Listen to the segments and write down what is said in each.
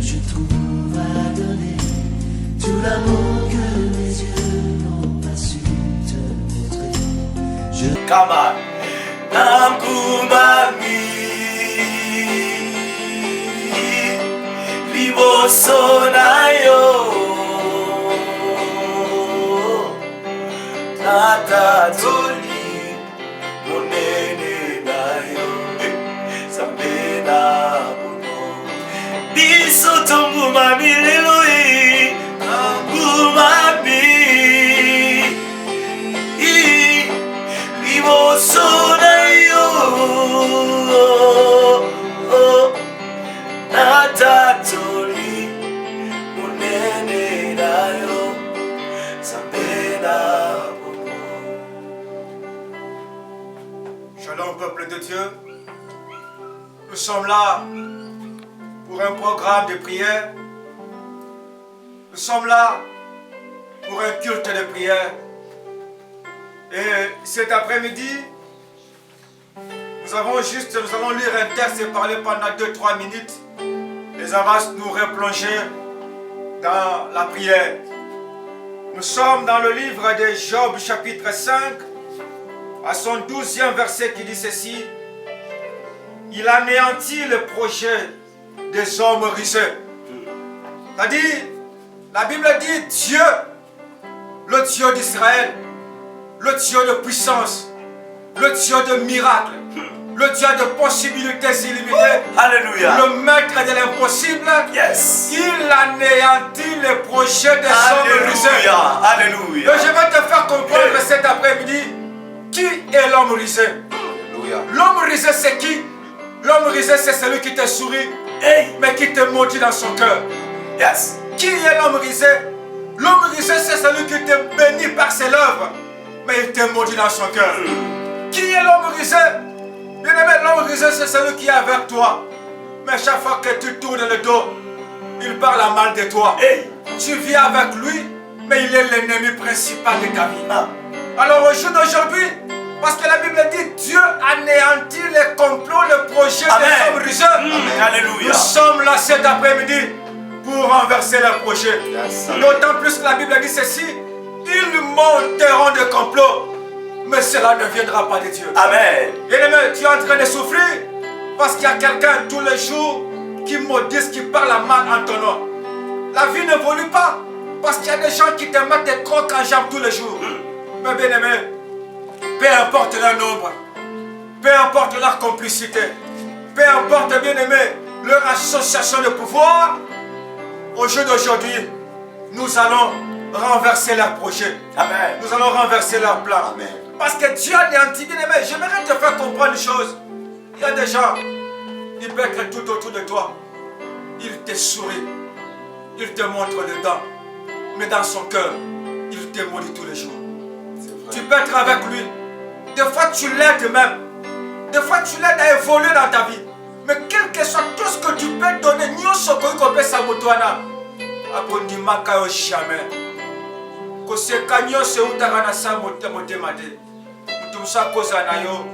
je trouve à donner, tout l'amour que mes yeux n'ont pas su te montrer. Kama Namkumami Liboso na yo Natatoli Monene na yo Zambe na bono Biso tongumami leloi Namkumami Liboso na yo Natatoli Monene na yo Zambe na bono. Shalom peuple de Dieu, nous sommes là pour un programme de prière, nous sommes là pour un culte de prière. Et cet après-midi, nous allons lire un texte et parler pendant 2-3 minutes. Les avance nous replonger dans la prière. Nous sommes dans le livre de Job chapitre 5, à son 12e verset qui dit ceci. Il anéantit le projet des hommes rusés. C'est-à-dire, la Bible dit Dieu, le Dieu d'Israël, le Dieu de puissance, le Dieu de miracles, le Dieu de possibilités illimitées, Alléluia. le maître de l'impossible, Yes. il anéantit les projets des hommes rusés. Alléluia. Et je vais te faire comprendre cet après-midi qui est l'homme rusé. L'homme rusé c'est qui? L'homme rusé c'est celui qui te sourit, mais qui te maudit dans son cœur. Yes. Qui est l'homme rusé? L'homme rusé c'est celui qui te bénit par ses lèvres, mais il te maudit dans son cœur. Qui est l'homme rusé? Bien aimé, l'homme rusé c'est celui qui est avec toi, mais chaque fois que tu tournes le dos, il parle à mal de toi. Tu vis avec lui, mais il est l'ennemi principal de ta vie. Alors au jour d'aujourd'hui, parce que la Bible dit Dieu anéantit les complots, le projet des hommes rusés. Alléluia. Nous sommes là cet après-midi pour renverser le projet. D'autant plus que la Bible dit ceci, ils monteront de complots, mais cela ne viendra pas de Dieu. Amen. Bien-aimé, tu es en train de souffrir parce qu'il y a quelqu'un tous les jours qui maudit, qui parle mal en ton nom. La vie n'évolue pas parce qu'il y a des gens qui te mettent des crocs en jambe tous les jours. Mais bien-aimé, peu importe leur nombre, peu importe leur complicité, peu importe, bien-aimé, leur association de pouvoir, au jour d'aujourd'hui, nous allons renverser leur projet. Amen. Nous allons renverser leur plan. Amen. Parce que Dieu anéantit, bien-aimé. J'aimerais te faire comprendre une chose. Il y a des gens, ils peuvent être tout autour de toi. Il te sourit, il te montre le dent, mais dans son cœur, il te maudit tous les jours. Tu peux être avec lui. Des fois, tu l'aides même. Des fois, tu l'aides à évoluer dans ta vie. Mais quel que soit tout ce que tu peux donner, nyoso koikope sabotwana. Akondimaka yo jamais. Koseka nyonso utaka na sa motema te. Mutu musa koza na yo.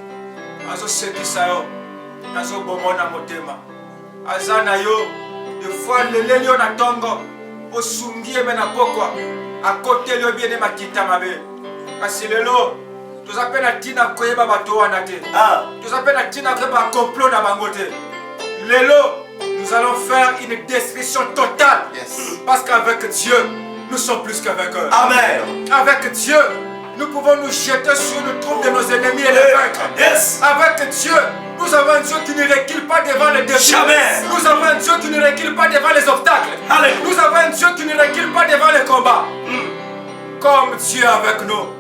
Azo sekisa yo. Azo bomona motema. Aza na yo. Des fois, leleli yo na tongo. Osungie me na pokwa. Akoteli yo bien makita mabe. Kasi lelo tozapena tina koyeba bato wana te. Tozapena tina koyeba complot na bango te. Lelo nous allons faire une destruction totale. Parce qu'avec Dieu nous sommes plus que vainqueurs. Amen. Avec Dieu nous pouvons nous jeter sur le trône de nos ennemis et les vaincre. Yes. Avec Dieu nous avons un Dieu qui ne recule pas devant les défis. Jamais. Nous avons un Dieu qui ne recule pas devant les obstacles. Alléluia. Nous avons un Dieu qui ne recule pas devant les combats. Comme Dieu est avec nous,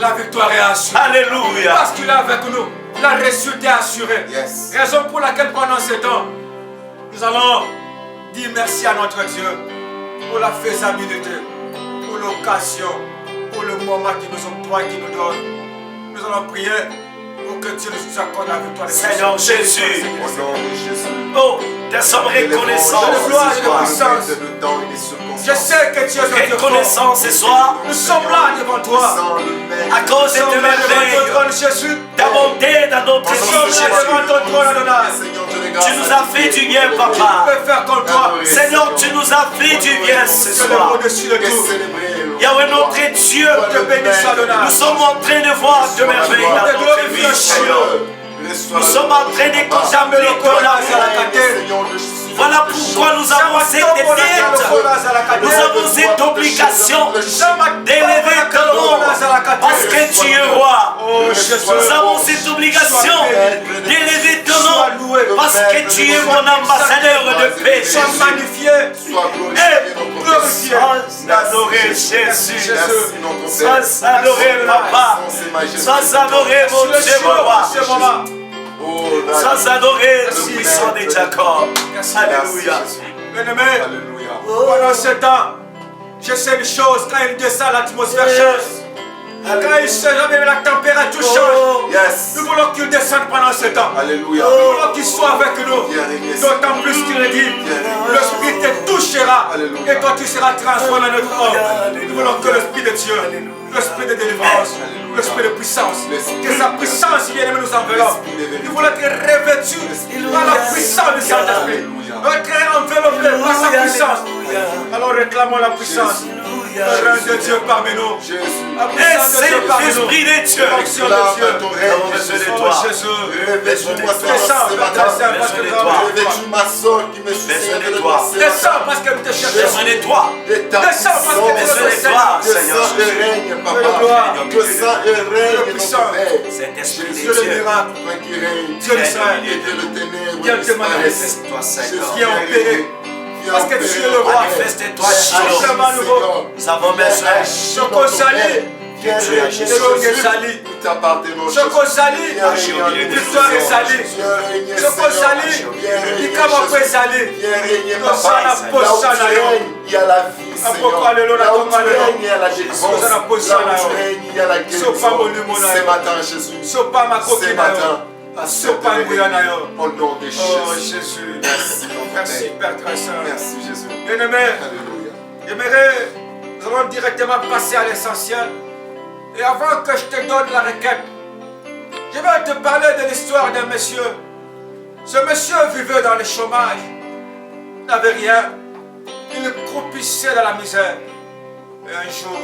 la victoire est assurée. Alléluia. Parce qu'il est avec nous, la réussite est assurée. Raison pour laquelle pendant ce temps, nous allons dire merci à notre Dieu pour la faisabilité, pour l'occasion, pour le moment qu'il nous octroie, qu'il nous donne. Nous allons prier pour que Dieu nous accorde la victoire. Seigneur Jésus. Au nom de Jésus. Oh, nous sommes reconnaissants. Je sais que Dieu est reconnaissant ce soir. Nous sommes là devant toi. À cause de tes merveilles, ta bonté dans notre vie. Tu nous as fait du bien, Papa. Qui peut faire comme toi? Seigneur, nous a fait du bien ce soir. Au-dessus de tout. Yahweh notre Dieu, nous sommes en train de voir de merveilles dans notre vie, Seigneur. Nous sommes en train de contempler ton amour. Voilà pourquoi nous avons cette dette, nous avons cette obligation d'élever ton nom parce que tu es roi. Nous avons cette obligation d'élever ton nom parce que tu es mon ambassadeur de paix. Sois magnifié. Et sois adoré Jésus, sois adoré Papa, sois adoré mon Dieu, mon roi. Sois adoré, tout puissant de Jacob. Alléluia. Bien-aimé, pendant ce temps, je sais une chose, quand il descend, l'atmosphère change. Quand il se réveille, la température change. Nous voulons qu'il descende pendant ce temps. Alléluia. Nous voulons qu'il soit avec nous. D'autant plus qu'il est dit, l'Esprit te touchera. Et toi tu seras transformé dans notre homme. Nous voulons que l'Esprit de Dieu, l'Esprit de délivrance, l'Esprit de puissance, que sa puissance vienne nous envelopper. Nous voulons être revêtus par la puissance du Saint-Esprit. Être enveloppés par sa puissance. Alors réclamons la puissance. Le règne de Dieu parmi nous. La puissance de Dieu parmi nous. L'Esprit de Dieu. L'action de Dieu. Oh Jésus. Revêtis-moi Descends parce que nous avons Revêtis ma soeur qui me soutient de toi. Descends parce que nous te cherchons. Besoin de toi. Descends parce que tu Besoin de toi, Seigneur. Que règne, papa. Que ça règne notre Père. Saint-Esprit Dieu de le Dieu. miracle. Toi qui règne. Dieu d'Israël. Et de le ténèbre. Viens te Manifeste-toi, Seigneur. Viens opérer. Parce que tu es le roi. Manifeste-toi, Change Seigneur. à nouveau. Nous avons besoin. Choco Sali. Elongue Sali. Choco Sali. Victoire et Sali. Choco Sali. Ikabakwe Sali. Tosana posana yo. Il y a la vie, Seigneur. Là où tu règnes, il y a la délivrance. Là où tu règnes, il y a la guérison. Ce matin, Jésus. Sopa makoki Ce na yo. matin, Sopa nguya na yo. au nom de Oh Jésus. Jésus. Merci, mon Merci Père. Père très saint. Merci, Jésus. Bien-aimé, Alléluia. j'aimerais, nous allons directement passer à l'essentiel. Et avant que je te donne la requête, je vais te parler de l'histoire d'un monsieur. Ce monsieur vivait dans le chômage. Il n'avait rien. Il croupissait dans la misère. Et un jour,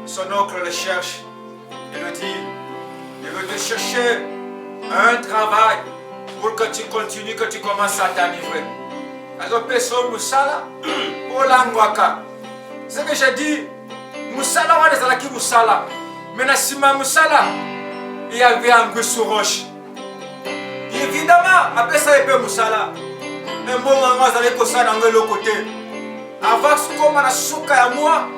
son oncle le cherche. Il lui dit, je veux te chercher un travail pour que tu continues, que tu commences à t'enivrer. Ce que j'ai dit, Moussala wana ezalaki Moussala. Mais na sima Moussala, il y avait un goût sur roche. Évidemment, après ça, il y a Moussala. Un bon moment, vous allez ça dans le côté. Avant ce qu'on a souka à moi,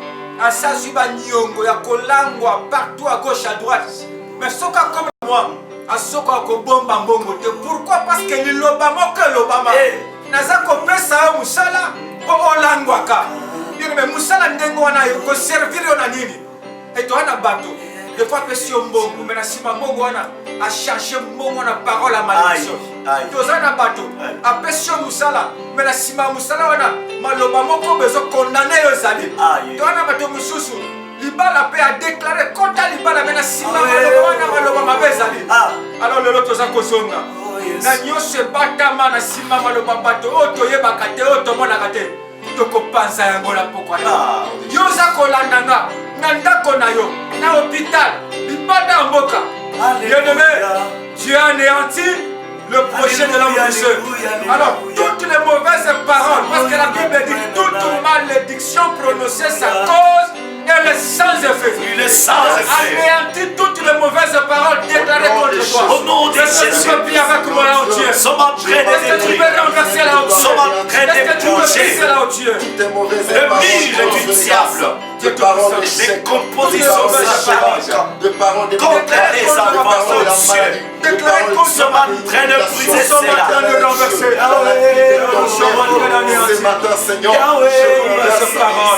à ça, suba nyongo, ya kolangwa partout à gauche, à droite. Mais souka comme moi, à souka ko bomba mbongo. Pourquoi? Parce que l'Obama, que l'Obama. Naza ko pesa Moussala, ko olangwaka. Mais Moussala ndengo wana ko servir na nini? Et toi na bateau. Des fois pesi mbongo, mais na sima mbongo wana a chercher mbongo na parole à malédiction. Toza na bateau. A pesi Moussala, mais na sima Moussala wana maloba moko bezo condamner yo zali. Toi na bateau mususu. Libala pe a déclaré contre Libala mais na sima maloba mabe zali. Alors le lot toza kozonga. Na nyose batama na sima maloba bateau otoyebaka te otomonaka te. Tokopanza yango na pokwa na yoza kolandanga na ndako na yo na hôpital libanda mboka. Bien-aimé, tu as anéanti le projet de l'homme de Dieu. Alors toutes les mauvaises paroles, parce que la Bible dit toute malédiction prononcée sa cause et les sans effet. Anéantis toutes les mauvaises paroles déclarées contre toi. Au nom de Jésus, est-ce que tu peux prier avec moi là où tu es? sommes en train de Est-ce que tu peux renverser là où tu es? sommes en train Est-ce que de tu peux bouger briser là où tu es? Toutes tes mauvaises le paroles mille du diable, de paroles les d'échec, compositions sataniques de paroles de contre les enfants de Dieu. Nous sommes en train de briser Nous sommes en train de renverser. Ce matin, Seigneur,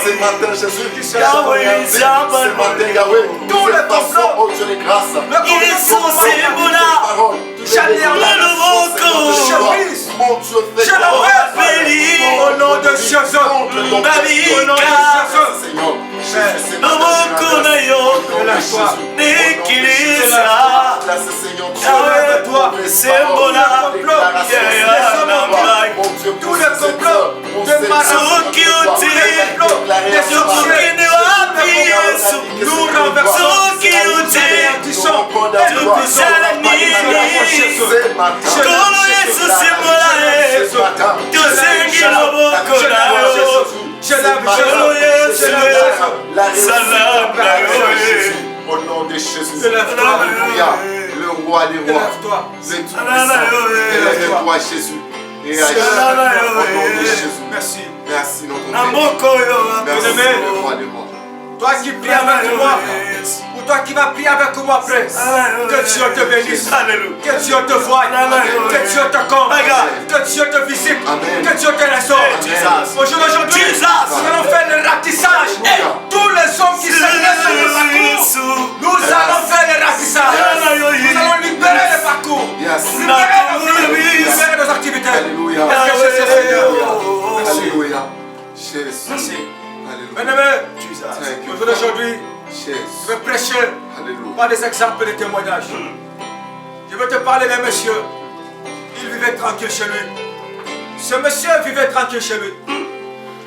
ce matin, Jésus, ce matin, Yahweh, tous les complots, oh Dieu de grâce, ils sont ces mots-là. mon Dieu, je le au nom de Jésus, au nom de Jésus, Seigneur, tous les complot de marabouts, des complots, des sorciers, nous renversons et anéantissons au nom de Jésus. Alléluia. Le roi des rois. Le tout-puissant. Élève-toi, Jésus. Et agis au nom de Jésus. Merci. Merci, notre Dieu. Merci, le roi des rois. Toi qui pries avec moi, ou toi qui vas prier avec moi après, que Dieu te bénisse, que Dieu te voie, que Dieu te comble, que Dieu te visite, que Dieu te restaure. Aujourd'hui, nous allons faire le ratissage. Tous les hommes qui se laissent sur le parcours, nous allons faire le ratissage. Nous allons libérer le parcours, libérer nos vies, libérer nos activités. Alléluia. Alléluia. Jésus. Merci. Alléluia. Aujourd'hui, je vais prêcher par des exemples de témoignages. Je vais te parler d'un monsieur. Il vivait tranquille chez lui. Ce monsieur vivait tranquille chez lui.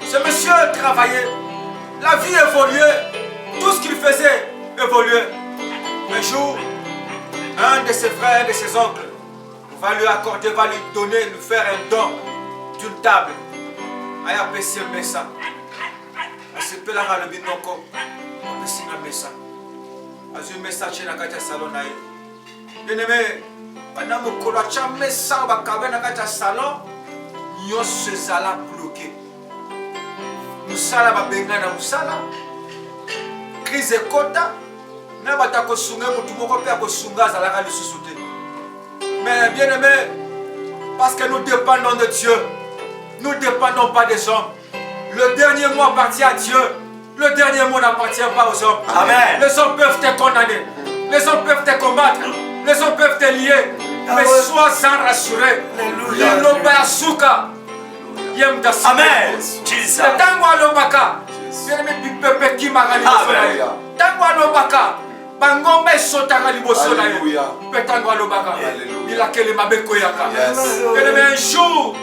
Ce monsieur travaillait. La vie évoluait. Tout ce qu'il faisait évoluait. Un jour, un de ses frères, un de ses oncles, va lui accorder, va lui donner, lui faire un don d'une table. Il a appelé ça. Asepela le binoko opesina mesa azwi message na kati ya salon na ye bien-aimé bana mokolo atya mesa bakabe na kati ya salon nyonso ezala bloqué mosala babenga na mosala crise ekota na bato akosunga motu moko mpe akosunga azalaka lisusu te mais bien-aimé parce que nous dépendons de Dieu, nous ne dépendons pas des hommes. Le dernier mot appartient à Dieu. Le dernier mot n'appartient pas aux hommes. Amen. Les hommes peuvent te condamner. Les hommes peuvent te combattre. Les hommes peuvent te lier. Mais sois-en rassuré. Amen. Jesus. Bangomba esotaka liboso na ye mpe ntango alobaka bilakeli mabe koyaka. Un jour,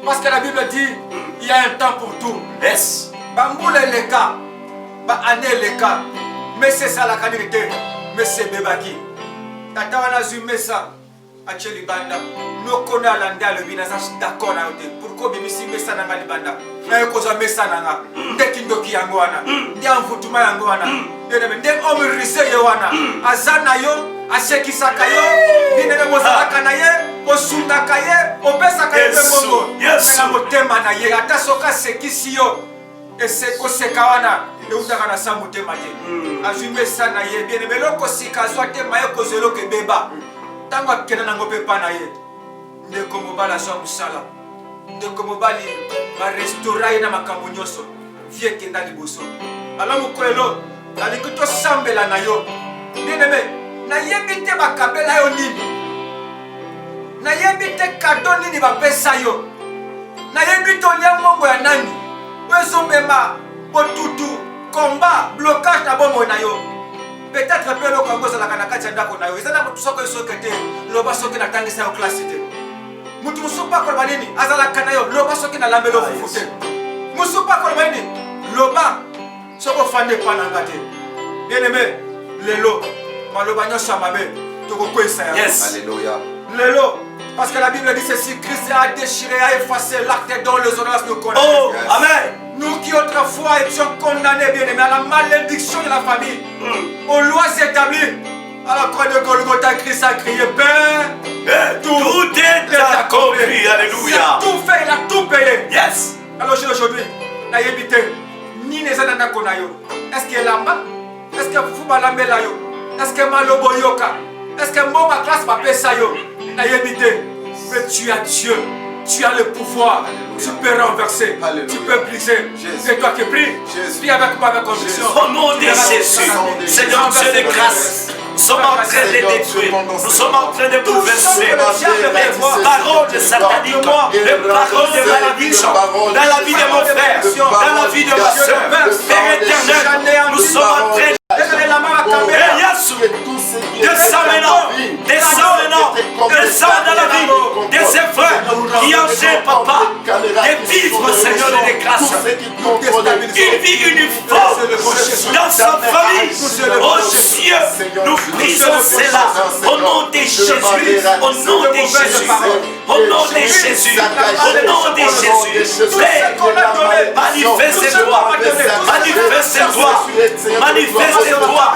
parce que la Bible dit il y a un temps pour tout. Yes. Bambula eleka baane eleka mese esalaka nini te mese ebebaki tata wana azwi mesa atie libanda nokoni alandi alobi naza d'accord na yo te pourkoi obimisi mesa nanga libanda naye kozwa mesa nanga nde kindoki yango wana nde amvutuma yango wana nde omirise ye wana aza na yo asekisaka yo ndenge bozalaka na ye osundaka ye opesaka ye mpe bongo na motema na ye ata soki asekisi yo koseka wana eutaka na sa motema te azwi mesa na ye bien eloko sika azwa tema ye kozwa eloko ebeba ntango akenda nango mpe epa na ye ndeko mobali azwa mosala ndeko mobali barestaura ye na makambo nyonso vie ekenda liboso ala mokolelo nalingi tosambela na yo bien-aimé nayebi te bakabela yo nini nayebi te kado nini bapesa yo nayebi te olia mbongo ya nani oyo ezomema botutu komba blocage na bomoi na yo peut-être mpe eloko yango ezalaka na kati ya ndako na yo eza na motu soki esoki te loba soki natangisa yo klase te motu mosusu mpe akoloba nini azalaka na yo loba soki nalambeli ofufu te mosusu mpe akoloba nini loba soki ofandi epa nanga te bien-aimé lelo maloba nyonso ya mabe tokokweyisa yango. Alléluia. Lelo, parce que la Bible dit ceci, Christ a déchiré, a effacé l'acte dont les ordonnances nous connaissent. Oh, amen. Nous qui autrefois étions condamnés, bien-aimés, à la malédiction de la famille, aux lois établies, à la croix de Golgotha, Christ a crié, Père, tout est accompli. Alléluia. Il a tout fait, il a tout payé. Yes. Alors aujourd'hui, na yebite, ni ne zana konayo. Est-ce que lamba? Est-ce que fuba lambela yo? Est-ce que malobo yoka? Est-ce que mbonga classe va payer ça yo? Na yebite, mais tu as Dieu. Tu as le pouvoir. Alléluia. Tu peux renverser. Alléluia. Tu peux briser. C'est toi qui prie. Prie avec moi avec conviction. Au nom de Jésus, Seigneur Dieu de grâce, nous sommes en train de détruire. Nous sommes en train de bouleverser les paroles sataniques, les paroles de malédiction dans la vie de mon frère, dans la vie de ma soeur. Père éternel, nous sommes en train de... Descends maintenant, morts, descends dans la vie des œuvres qui enchaînent, papa, des vivres, Seigneur, de grâce. Une vie uniforme dans sa famille. Oh Dieu, nous brisons cela au nom de Jésus, au nom de Jésus, au nom de Jésus, au nom de Jésus. Père, manifeste-toi, manifeste-toi, manifeste-toi.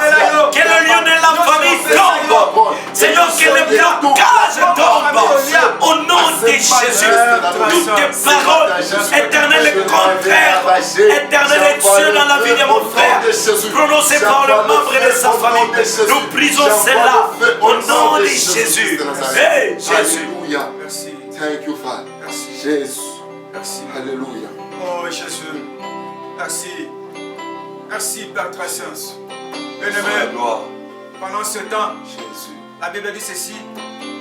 Que le lion de la famille tombe. Seigneur, que le blocage tombe. Au nom de Jésus, toutes tes paroles éternelles contraires, éternelles Dieu dans la vie de mon frère, prononcées par le membre de sa famille, nous brisons cela au nom de Jésus. Hey, Jésus. Merci. Thank you, Father. Merci. Jésus. Merci. Alléluia. Oh Jésus. Merci. Merci Père très saint. Bien-aimé, pendant ce temps, Jésus. la Bible dit ceci,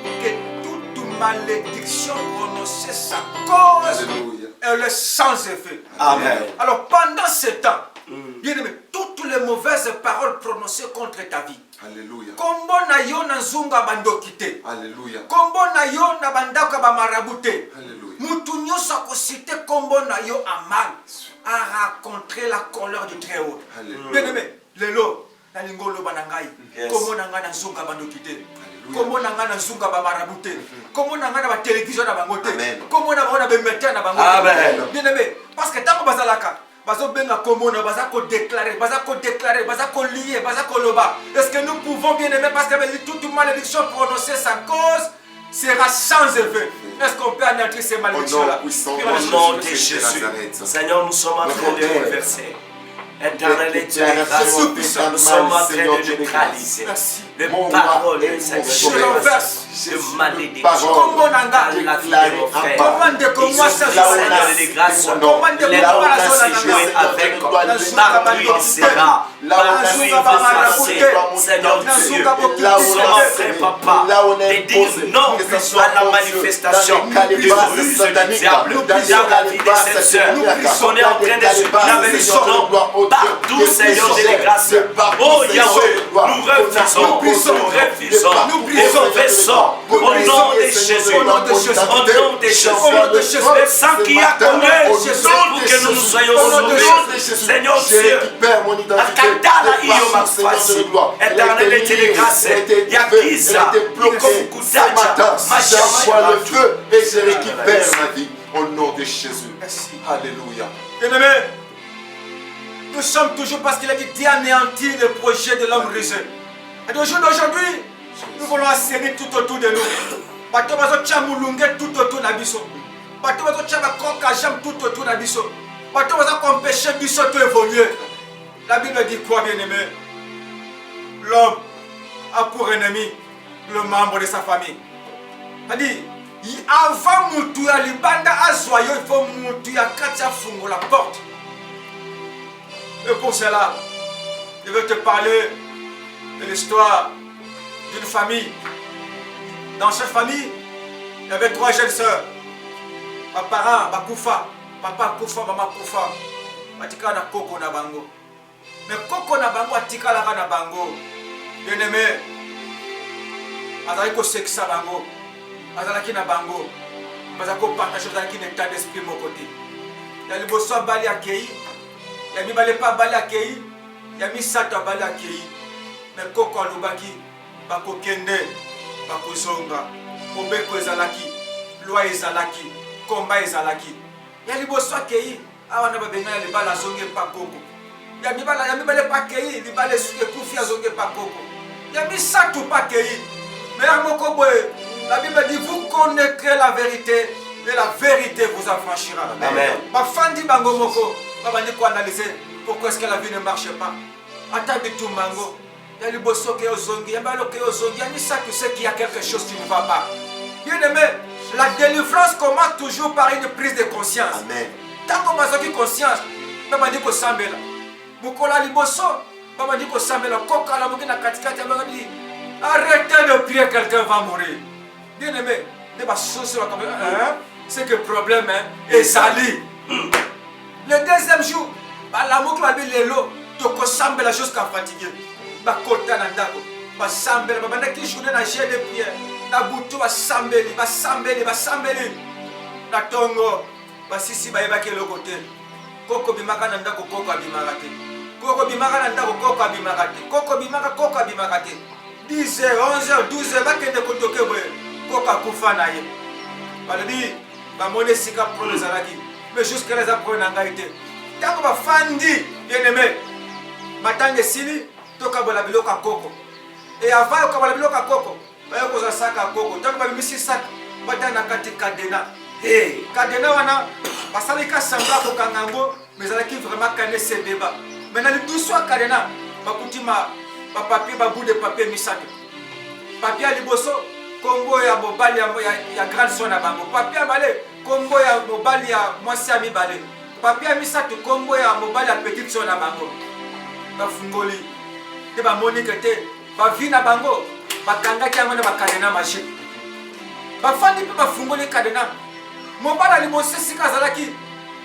que toute malédiction prononcée sa cause Alléluia. elle est sans effet. Amen. Alors pendant ce temps, bien-aimé, toutes les mauvaises paroles prononcées contre ta vie, Alléluia. kombo na yo na nzunga bandokite, Alléluia. kombo na yo na bandako ba marabute, Alléluia. mutu nyonso akosite kombo na yo amal a rencontré la colère du Très-Haut. Alléluia. Bien-aimé, lelo na lingolo banangai, Yes. kombo na nga na nzunga bandokite, kombo na nga na nzunga ba marabute, kombo na nga na ba télévision na bangote, Amen. kombo na ba bemeter na bangote. Amen. Bien-aimé, parce que tant que bazalaka bazo benga komona baza ko déclarer, baza ko lier, baza ko loba. Est-ce que nous pouvons, bien aimer, parce que toute malédiction prononcée sa cause sera sans effet. Est-ce qu'on peut anéantir ces malédictions-là? Au nom de Jésus, Seigneur, nous sommes en train de renverser. Éternel et Dieu, nous sommes en train de neutraliser les paroles, Seigneur, de malédiction dans la vie de mon frère. Seigneur de grâce, les noms à se jouer avec, partout il sera, partout il va passer. Seigneur Dieu, nous sommes en train, papa, de dire non à la manifestation du ruse du diable dans la vie de cette sœur. On est en train de subir avec son nom partout, Seigneur de grâce. Oh Yahweh, nous refusons, nous refusons, au nom de Jésus, au nom de Jésus, le sang qui a coulé pour que nous nous soyons sauvés. Seigneur Dieu, akatala iyo mafasi, éternel et de grâce, yakiza, ikokukutaja, j'envoie le feu et je récupère ma vie au nom de Jésus. Merci. Alléluia. Bien-aimé, nous sommes toujours parce qu'il a dit d'anéantir le projet de l'homme rusé. Et d'aujourd'hui, nous voulons assainir tout autour de nous. Bato bazo chamulunge tout autour de biso. Bato bazo chamakoka jam tout autour de biso. Bato bazo empêcher biso de évoluer. La Bible dit quoi, bien-aimé? L'homme a pour ennemi le membre de sa famille. Elle dit, avant Moutuya Libanda Azoyo, il faut Moutuya Katia Fungo la porte. Et pour cela, je vais te parler de l'histoire d'une famille. Dans cette famille, il y avait 3 jeunes sœurs. Ma parent, Bakoufa, papa Koufa, maman Koufa. Atika na Koko na bango. Mais Koko na bango, Atika la na bango. Bien aimé, Azalaki ko sexa bango. Azalaki na bango. Bazako partager dans un état d'esprit mon côté. Il y a le bosso bali akei. Il y a mi balé pas bali akei. Il y a mi sata bali akei. Mais Koko alobaki bako kende. Bakozonga, Kobeko ezalaki, loi ezalaki, combat ezalaki. Ya liboso akei, awa na babenga ya libala zonge pa koko. Ya mibale pa kei, libala ekufi azonge pa koko. Ya misatu pa kei. Mais ya moko boye, la Bible dit vous connaîtrez la vérité et la vérité vous affranchira. Amen. Ma fandi bango moko, babandi ko analyser pourquoi est-ce que la vie ne marche pas. Atabi tout mango. Il y a le bosso qui est aux ongles, il y a le qui est aux ongles, il y a ça, tu sais qu'il y a quelque chose qui ne va pas. Bien aimé, la délivrance commence toujours par une prise de conscience. Amen. Tant qu'on a cette conscience, on va dire que ça m'est là. Bukola li bosso, on va dire que ça m'est là. Koka la mouki na katikati, on va dire arrêtez de prier, quelqu'un va mourir. Bien aimé, ne pas saucer comme c'est que le problème est sali. Le deuxième jour, la mouki va dire l'élo, tu ressembles la chose qui a fatigué. Bakota na ndako basambela babanda ki journée na jeu de prière na butu basambeli na tongo basisi bayebaki eloko te. Koko bimaka na ndako koko abimaka te. Koko bimaka na ndako koko abimaka te. Koko abimaka te. 10h, 11h, 12h bakende kotoke boye. Koko akufa na ye. Balobi bamone sika pro ezalaki. Mais jusqu'à les apprendre na ngai te. Tango bafandi bien-aimé. Matanga esili tokabola biloko ya koko. Et avant yokabola biloko ya koko, bayokozwa saka ya koko. Tango babimisi saka bata na kati kadena. Kadena wana basalika samba kokanga yango, mais ezalaki vraiment kane se débat. Mais na lidusu ya kadena bakuti papier babout de papier misato. Papier ya liboso kombo ya mobali ya grande soeur na bango. Papier ya bale kombo ya mobali ya mwasi ya mibale. Papier ya misato kombo ya mobali ya petite soeur na bango. Bafungoli te bamonique te bavi na bango bakangaki yango na bakadena magique. Bafandi mpe bafungoli kadena. Mobala liboso esika azalaki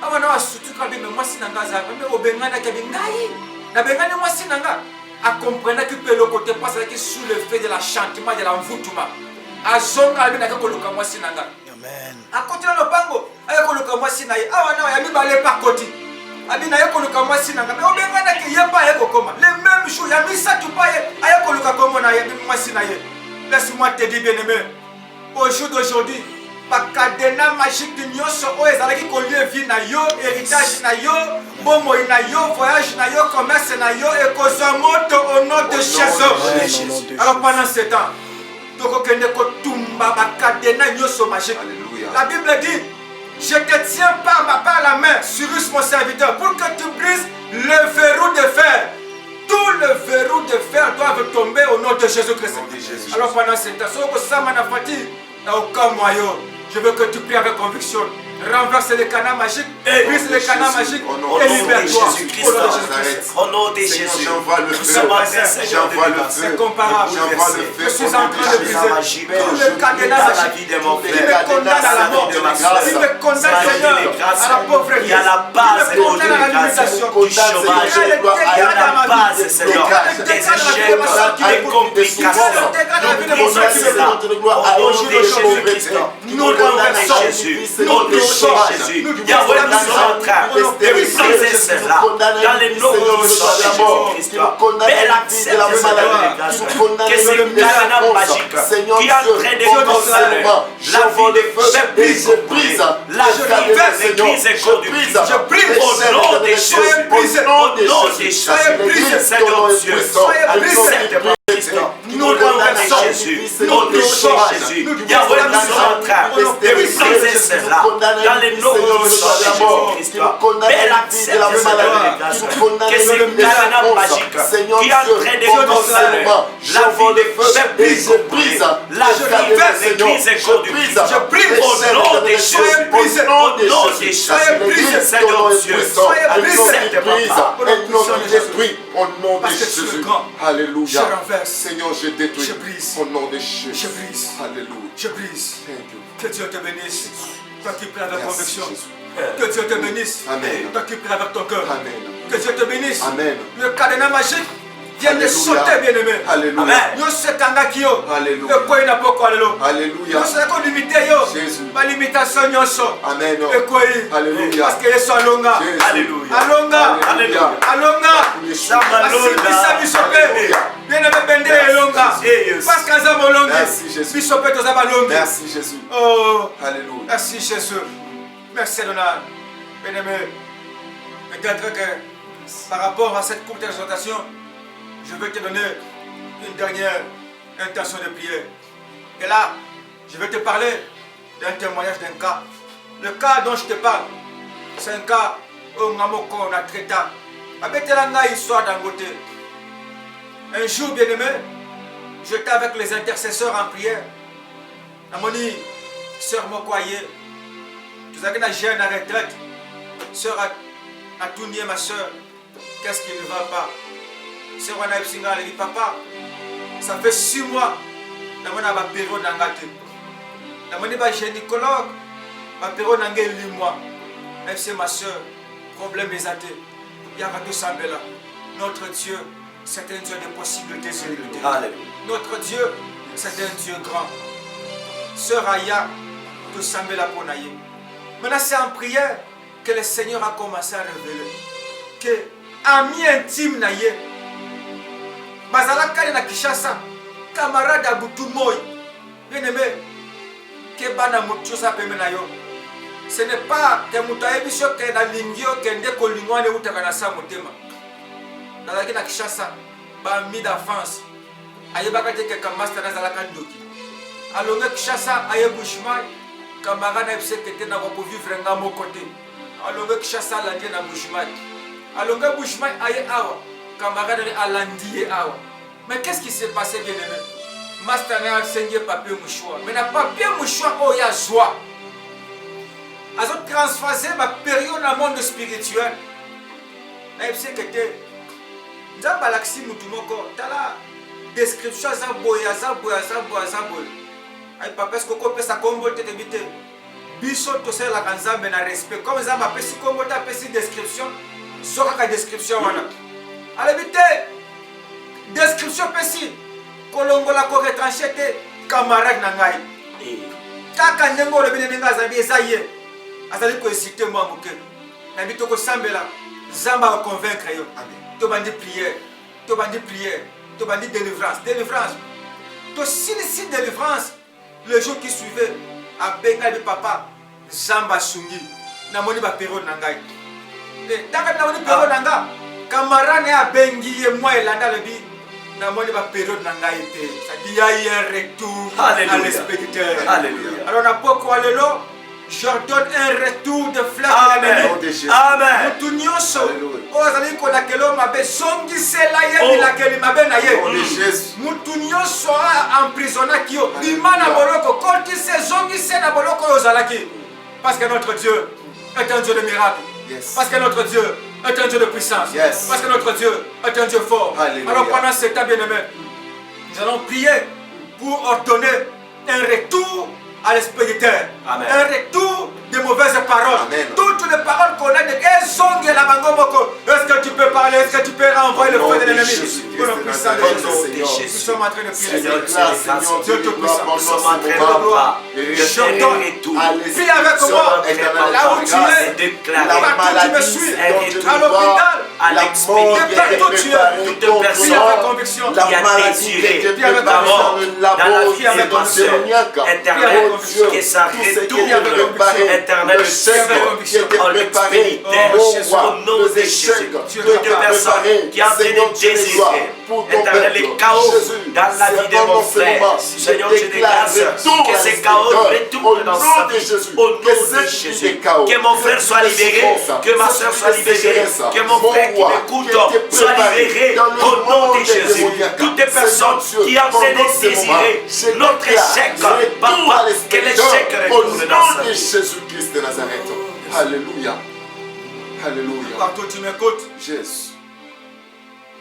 awa na basutuka bime mwasi na nga azalaka mpe obenganaki abi ngai nabengani mwasi na nga akomprenaki mpe eloko te mpo azalaki sous le fait de la chantiment de la mvutuma azonga abi nake koluka mwasi na nga akoti na lopango aye koluka mwasi na ye awa na ya mibale pa koti abi naye koluka mwasi na nga me obenganaki ye mpe aye kokoma le même jour ya misatu pa ye aye koluka kombo na ye mwasi na ye. Laisse-moi te dire bien-aimé, au jour d'aujourd'hui bakadena magique nyonso oyo ezalaki kolie vie na yo, héritage na yo, bomoi na yo, voyage na yo, commerce na yo, ekozwa moto au nom de Jésus. Alors pendant ce temps tokokende kotumba bakadena nyonso magique. La Bible dit je te tiens par la main, Cyrus mon serviteur, pour que tu brises le verrou de fer. Tout le verrou de fer doit tomber au nom de Jésus-Christ. Alors pendant ce temps, je veux que tu pries avec conviction. Renverse les canaux magiques, brise les canaux magiques et libère-toi. Au nom de Jésus, j'envoie le feu. C'est comparable. Je suis en train de briser tous les cadenas magiques qui me condamnent à la mort, qui me condamnent, Seigneur, à la pauvreté, qui me condamnent à la limitation, du chômage, il y a la base, Seigneur, des échecs, des complications. Nous brisons cela au nom de Jésus-Christ. Nous renversons Jésus. Jésus, Yahweh, nous sommes en train de briser cela dans le nom de Jésus-Christ. Mais l'accepte, Seigneur, que c'est cadenas magique qui est en train de concerner la vie de peuple, la vie de l'Église est corrupte. Je prie au nom de Jésus, au nom de Jésus, Seigneur Dieu, accepte mon Christ. Nous renversons Jésus, au nom de Jésus. Yahweh, nous sommes en train de briser cela dans le nom de Jésus-Christ. Mais l'accepte, Seigneur, que c'est cadenas magique qui est en train de concerner la vie de peuple, la vie de l'Église est corrupte. Je prie au nom de Jésus, au nom de Jésus, Seigneur Dieu, accepte au nom de Jésus. Alléluia. Je renverse. Seigneur, je détruis. Je brise. Au nom de Jésus. Je brise. Alléluia. Je brise. Thank you. Que Dieu te bénisse. Toi qui pries avec Merci, conviction. Jésus. Que Dieu te bénisse. Amen. Toi qui pries avec ton cœur. Amen. Que Dieu te bénisse. Amen. Le cadenas magique vient de Alléluia. sauter, bien-aimé. Alléluia. Amen. Nous sommes kangaki yo. Alléluia. Le koi na poko alelo. Alléluia. Nous sommes limité yo. Jésus. Ma limitation nyonso. Amen. Le koi. Alléluia. Parce que Yesu alonga. Jésus. Alléluia. Alonga. Alléluia. Alonga. Asibisa bisope. Bien-aimé bende elonga. Parce que azam olongi. Merci, Jésus. Bisope to zaba longi. Merci Jésus. Oh. Alléluia. Merci Jésus. Merci Donald. Bien-aimé, peut-être que par rapport à cette courte exhortation, je vais te donner une dernière intention de prière. Et là, je vais te parler d'un témoignage d'un cas. Le cas dont je te parle, c'est un cas où on a traité. Je histoire d'un côté. Un jour, bien-aimé, j'étais avec les intercesseurs en prière. Namoni, sœur Mokwaye, tu as une jeune à retraite. Sœur a tout nié, ma sœur. Qu'est-ce qui ne va pas? Sœur Wanaïpsinga, elle dit, papa, ça fait 6 mois que je suis en période d'engagé. Je suis gynécologue, ma période d'engagé 8 mois. Même si ma sœur, problème des athées. Il y a tout ça là. Notre Dieu, c'est un Dieu de possibilités illimités. Notre Dieu, c'est un Dieu grand. Sœur Aya, tout semble la ponaye. Maintenant, c'est en prière que le Seigneur a commencé à révéler que ami intime naye, bazala kale na Kishasa, camarade à Boutumoy, bien aimé, que bana mutusa pemenayo. Ce n'est pas que mutaebiso que na lingio que ndeko lingwane utakanasa mutema. Nazaki na Kishasa, ba mi d'enfance. Ayebaka te que kamasta nazala kandoki. Alonga Kishasa aye Bushman, camarade na ebse que te na ko vivre nga mo côté. Alonga Kishasa landie na Bushman. Alonga Bushman aye awa, camarade na alandie awa. Mais qu'est-ce qui s'est passé bien aimé? Master n'a enseigné papier mouchoir. Mais n'a papier mouchoir oh ya joie. Ils ont transphasé ma période dans le monde spirituel. Je sais que tu as balaxi mutumoko, tu as la description za boya. Ay papa est-ce que tu as combo te débité. Biso to c'est la kanzambe na respect. Comme ça m'a pesi combo ta pesi description. Soka ka description wana. Ala bité description pesi. Kolongola ko retranché te camarade na ngai. Kaka ndengo le bine nga zabi ezaye. Azali ko inciter moi moke. Na bito ko sambela. Zamba va convaincre yo. Amen. To bandi prière, to bandi délivrance. To si délivrance. Le jour qui suivait, à Bengali papa, Zamba Sungi, na moni ba période nangai. Et tant que na moni période nanga, camarade a bengi et moi et landa le bi, na moni ba période nangai été. Ça dit il y a un retour à l'expéditeur. Alléluia. Alors na poko alelo. Je donne un retour de fleurs. Amen. Amen. Mutunyoso. Ozali ko nakelo mabe songi sela ye la keli mabe na ye. Mutunyoso emprisonné kio. Bimana boloko konti se zongi se na boloko ozalaki. Parce que notre Dieu est un Dieu de miracles. Yes. Parce que notre Dieu est un Dieu de puissance. Yes. Parce que notre Dieu est un Dieu fort. Alléluia. Alors pendant ce temps bien-aimé, nous allons prier pour ordonner un retour à l'expéditeur. Un retour de mauvaises paroles. Amen. Toutes les paroles qu'on a de est-ce que tu peux parler? Est-ce que tu peux renvoyer le feu de l'ennemi? Pour le puissant de Jésus. Nous sommes en train de prier. Dieu te puissant. Nous sommes en train de voir. Je donne retour. Prie avec moi. Là où tu es. Partout tu me suis. À l'hôpital. À l'expéditeur. Partout tu es. Toute personne Prie avec conviction. qui a désiré la mort dans la vie de ma soeur. Éternel, que ça retourne. Éternel, le Seigneur, en l'expéditeur, au nom de Jésus. Toute personne qui a entraîné désirer, éternel, les chaos dans la vie de mon frère. Seigneur, je déclare que ces chaos retournent dans sa vie. Au nom de Jésus. Que mon frère soit libéré, que ma soeur soit libérée, que mon frère qui m'écoute soit libéré au nom de Jésus. Toutes les personnes qui ont entraîné désirer notre échec, papa, que l'échec retourne dans sa vie. Jésus-Christ de Nazareth. Alléluia. Alléluia. Partout tu m'écoutes. Jésus.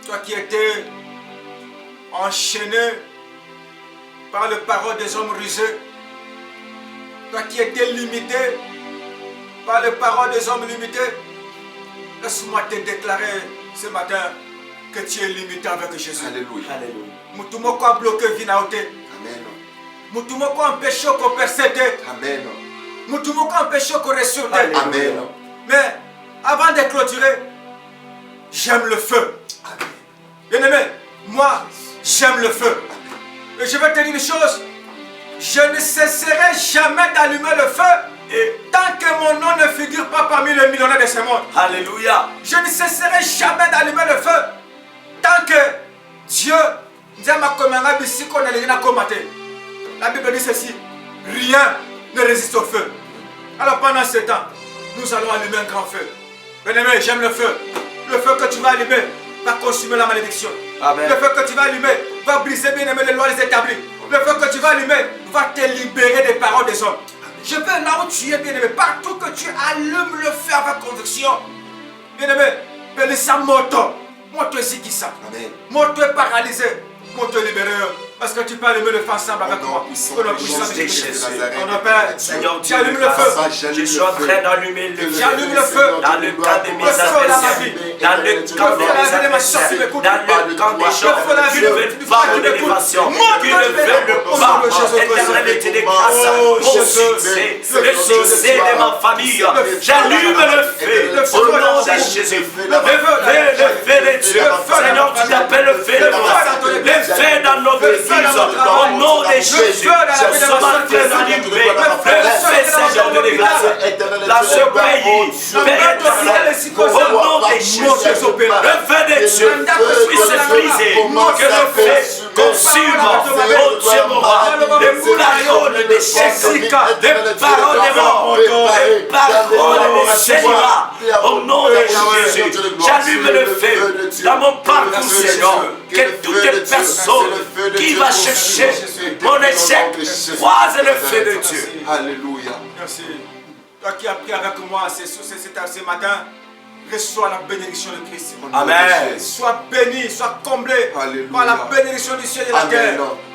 Toi qui étais enchaîné par les paroles des hommes rusés. Toi qui étais limité par les paroles des hommes limités. Laisse-moi te déclarer ce matin que tu es limité avec Jésus. Alléluia. Mutumoko a bloqué Vinaote. Amen. Mutumoko a empêché qu'on percède. Amen. Mutumoko a empêché qu'on ressurte. Amen. Mais avant de clôturer, j'aime le feu. Bien aimé, moi j'aime le feu. Et je vais te dire une chose, je ne cesserai jamais d'allumer le feu et tant que mon nom ne figure pas parmi les millionnaires de ce monde. Alléluia. Je ne cesserai jamais d'allumer le feu tant que Dieu la Bible dit ceci, rien ne résiste au feu. Alors pendant ce temps, nous allons allumer un grand feu. Bien-aimé, j'aime le feu. Le feu que tu vas allumer va consumer la malédiction. Amen. Le feu que tu vas allumer va briser, bien-aimé, les lois les établies. Le feu que tu vas allumer va te libérer des paroles des hommes. Je veux là où tu es, bien-aimé, partout que tu allumes le feu avec conviction. Bien-aimé, Belissa moto. Moto est qui ça. Moto est paralysé. Moto est libéré. Parce que tu peux allumer le feu ensemble avec moi. Que nous puissions de Jésus. On appelle. Seigneur, Tu allumes le feu. je suis en train d'allumer le feu. J'allume le feu. Dans le camp de mes Le feu dans ma vie. adversaires. Dans le camp de mes adversaires. Dans le camp des gens qui ne veulent pas mon élévation. Qui ne veulent pas l'éternalité des grâces. Mon succès. Le succès de ma famille. J'allume le feu. Au nom de Jésus. Le feu de Dieu. Seigneur, tu t'appelles le feu de moi. Le feu dans notre église. Au nom de Jésus. Nous sommes en train d'allumer. Le feu, Seigneur de l'église. Dans ce pays. Père éternel. Au nom de Jésus. Le feu de Dieu puisse briser. Que le feu consume. Oh Dieu mon roi. Les paroles de chèques. Les paroles de mort. Les paroles de Seigneur. Au nom de Jésus. J'allume le feu dans mon parcours, Seigneur. Que toutes les personnes qui vont chercher mon échec croisent le feu de Dieu. Alléluia. Merci. Toi qui as pris avec moi ce matin, reçois la bénédiction de Christ. Amen. Sois béni, sois comblé Alléluia. par la bénédiction du ciel et de la terre. Amen.